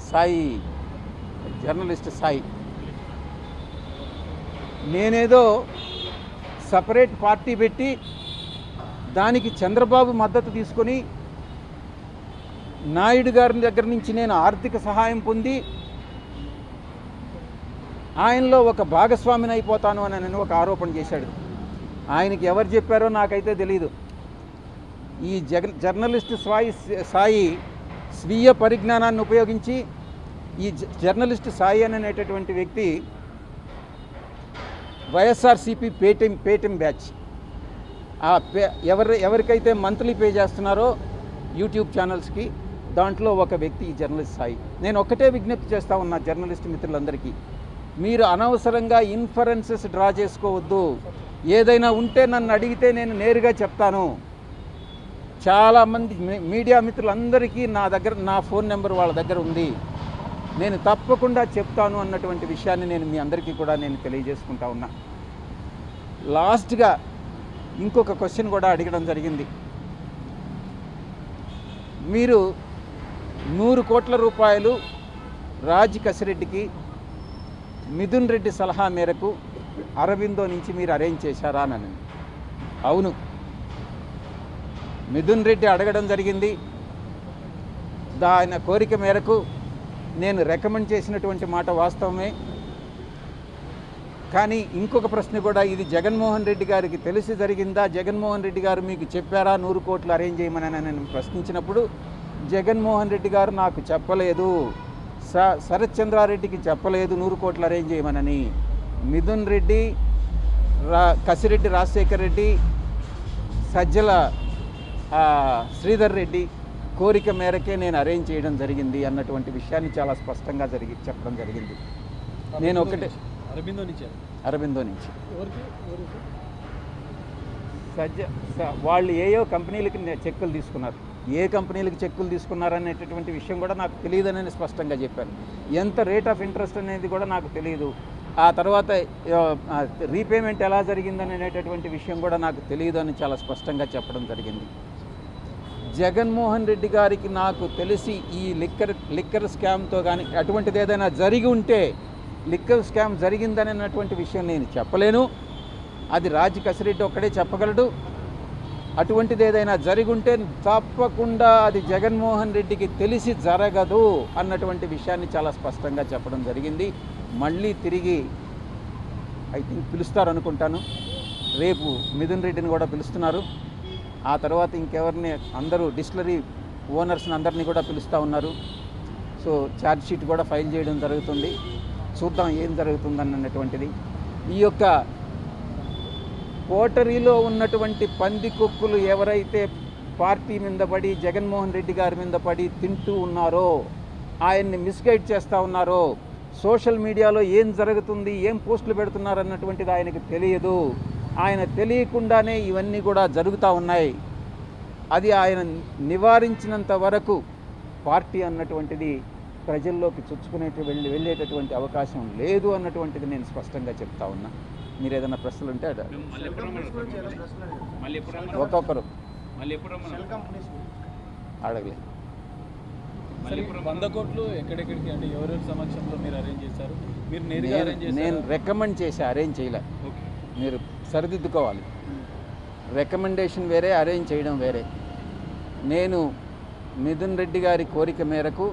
Sai, journalist Sai. నేనేదో separate party పెట్టి దానికి చంద్రబాబు మద్దతు తీసుకొని నాయుడు గారి దగ్గర నుంచి నేను ఆర్థిక సహాయం పొంది ఆయనలో ఒక భాగస్వామిని అయిపోతాను అని నేను ఒక ఆరోపణ చేశాడు. ఆయనకి ఎవరు చెప్పారో నాకైతే తెలీదు. ఈ జర్నలిస్ట్ సాయి స్వీయ పరిజ్ఞానాన్ని ఉపయోగించి ఈ జర్నలిస్ట్ సాయి అనేటటువంటి వ్యక్తి వైఎస్ఆర్సీపీ పేటిఎం బ్యాచ్ ఎవరికైతే మంత్లీ పే చేస్తున్నారో యూట్యూబ్ ఛానల్స్కి, దాంట్లో ఒక వ్యక్తి ఈ జర్నలిస్ట్ సాయి. నేను ఒక్కటే విజ్ఞప్తి చేస్తూ ఉన్నా జర్నలిస్ట్ మిత్రులందరికీ, మీరు అనవసరంగా ఇన్ఫరెన్సెస్ డ్రా చేసుకోవద్దు. ఏదైనా ఉంటే నన్ను అడిగితే నేను నేరుగా చెప్తాను. చాలామంది మీడియా మిత్రులందరికీ నా ఫోన్ నెంబర్ వాళ్ళ దగ్గర ఉంది, నేను తప్పకుండా చెప్తాను అన్నటువంటి విషయాన్ని నేను మీ అందరికీ కూడా నేను తెలియజేసుకుంటా ఉన్నా. లాస్ట్గా ఇంకొక క్వశ్చన్ కూడా అడగడం జరిగింది. మీరు 100 కోట్ల రూపాయలు రాజ్ కసిరెడ్డికి మిథున్ రెడ్డి సలహా మేరకు అరబిందో నుంచి మీరు అరేంజ్ చేశారా అని. అవును, మిథున్ రెడ్డి అడగడం జరిగింది. ఆయన కోరిక మేరకు నేను రికమెండ్ చేసినటువంటి మాట వాస్తవమే. కానీ ఇంకొక ప్రశ్న కూడా, ఇది జగన్మోహన్ రెడ్డి గారికి తెలిసి జరిగిందా, జగన్మోహన్ రెడ్డి గారు మీకు చెప్పారా 100 కోట్లు అరేంజ్ చేయమని నేను ప్రశ్నించినప్పుడు జగన్మోహన్ రెడ్డి గారు నాకు చెప్పలేదు, శరత్ చంద్రారెడ్డికి చెప్పలేదు 100 కోట్లు అరేంజ్ చేయమనని. మిథున్ రెడ్డి, కసిరెడ్డి రాజశేఖర్ రెడ్డి, సజ్జల శ్రీధర్ రెడ్డి కోరిక మేరకే నేను అరేంజ్ చేయడం జరిగింది అన్నటువంటి విషయాన్ని చాలా స్పష్టంగా చెప్పడం జరిగింది. నేను ఒకటే అరబిందో నుంచి వాళ్ళు ఏయో కంపెనీలకి చెక్కులు తీసుకున్నారు. ఏ కంపెనీలకు చెక్కులు తీసుకున్నారనేటటువంటి విషయం కూడా నాకు తెలియదని స్పష్టంగా చెప్పాను. ఎంత రేట్ ఆఫ్ ఇంట్రెస్ట్ అనేది కూడా నాకు తెలియదు. ఆ తర్వాత రీపేమెంట్ ఎలా జరిగిందని అనేటటువంటి విషయం కూడా నాకు తెలియదు అని చాలా స్పష్టంగా చెప్పడం జరిగింది. జగన్మోహన్ రెడ్డి గారికి నాకు తెలిసి ఈ లిక్కర్ స్కామ్తో కానీ అటువంటిది ఏదైనా జరిగి ఉంటే, లిక్కర్ స్కామ్ జరిగిందని అన్నటువంటి విషయం నేను చెప్పలేను. అది రాజ్ కసిరెడ్డి ఒక్కడే చెప్పగలడు. అటువంటిది ఏదైనా జరిగి ఉంటే తప్పకుండా అది జగన్మోహన్ రెడ్డికి తెలిసి జరగదు అన్నటువంటి విషయాన్ని చాలా స్పష్టంగా చెప్పడం జరిగింది. మళ్ళీ తిరిగి ఐ థింక్ పిలుస్తారు అనుకుంటాను. రేపు మిథున్ రెడ్డిని కూడా పిలుస్తున్నారు. ఆ తర్వాత ఇంకెవరిని, అందరూ డిస్టిలరీ ఓనర్స్ని అందరినీ కూడా పిలుస్తూ ఉన్నారు. సో ఛార్జ్ షీట్ కూడా ఫైల్ చేయడం జరుగుతుంది. చూద్దాం ఏం జరుగుతుందన్నటువంటిది. ఈ యొక్క కోటరీలో ఉన్నటువంటి పందికొక్కులు ఎవరైతే పార్టీ మీద పడి జగన్మోహన్ రెడ్డి గారి మీద పడి తింటూ ఉన్నారో, ఆయన్ని మిస్గైడ్ చేస్తూ ఉన్నారో, సోషల్ మీడియాలో ఏం జరుగుతుంది, ఏం పోస్టులు పెడుతున్నారన్నటువంటిది ఆయనకి తెలియదు. ఆయన తెలియకుండానే ఇవన్నీ కూడా జరుగుతూ ఉన్నాయి. అది ఆయన నివారించినంత వరకు పార్టీ అన్నటువంటిది ప్రజల్లోకి వెళ్ళేటటువంటి అవకాశం లేదు అన్నటువంటిది నేను స్పష్టంగా చెప్తా ఉన్నా. మీరు ఏదైనా ప్రశ్నలు ఉంటే ఒక్కొక్కరు అడగలేదు. 100 కోట్లు ఎక్కడెక్కడికి, అంటే ఎవరెవరి సమక్షంలో మీరు అరేంజ్ చేశారు? మీరు నేరుగా అరేంజ్ చేశారు? నేను రికమెండ్ చేసి అరేంజ్ చేయలే. మీరు సరిదిద్దుకోవాలి. రికమెండేషన్ వేరే, అరేంజ్ చేయడం వేరే. నేను మిథున్ రెడ్డి గారి కోరిక మేరకు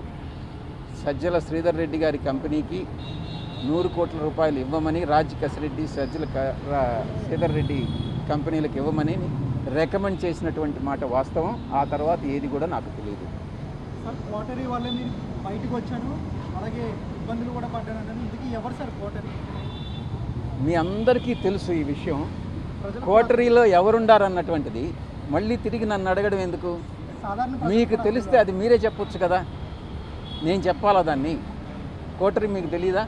సజ్జల శ్రీధర్ రెడ్డి గారి కంపెనీకి 100 కోట్ల రూపాయలు ఇవ్వమని, రాజ్ కసిరెడ్డి, సజ్జల శ్రీధర్ రెడ్డి కంపెనీలకు ఇవ్వమని రికమెండ్ చేసినటువంటి మాట వాస్తవం. ఆ తర్వాత ఏది కూడా నాకు తెలియదు. సార్, కోటరీ వల్ల మీరు బయటకు వచ్చాను, అలాగే ఇబ్బందులు కూడా పడ్డాను. ఇందుకు ఎవరు సార్ కోటరీ? మీ అందరికీ తెలుసు ఈ విషయం. కోటరీలో ఎవరుండారన్నటువంటిది మళ్ళీ తిరిగి నన్ను అడగడం ఎందుకు? మీకు తెలిస్తే అది మీరే చెప్పొచ్చు కదా, నేను చెప్పాలా దాన్ని? కోటరీ మీకు తెలీదా?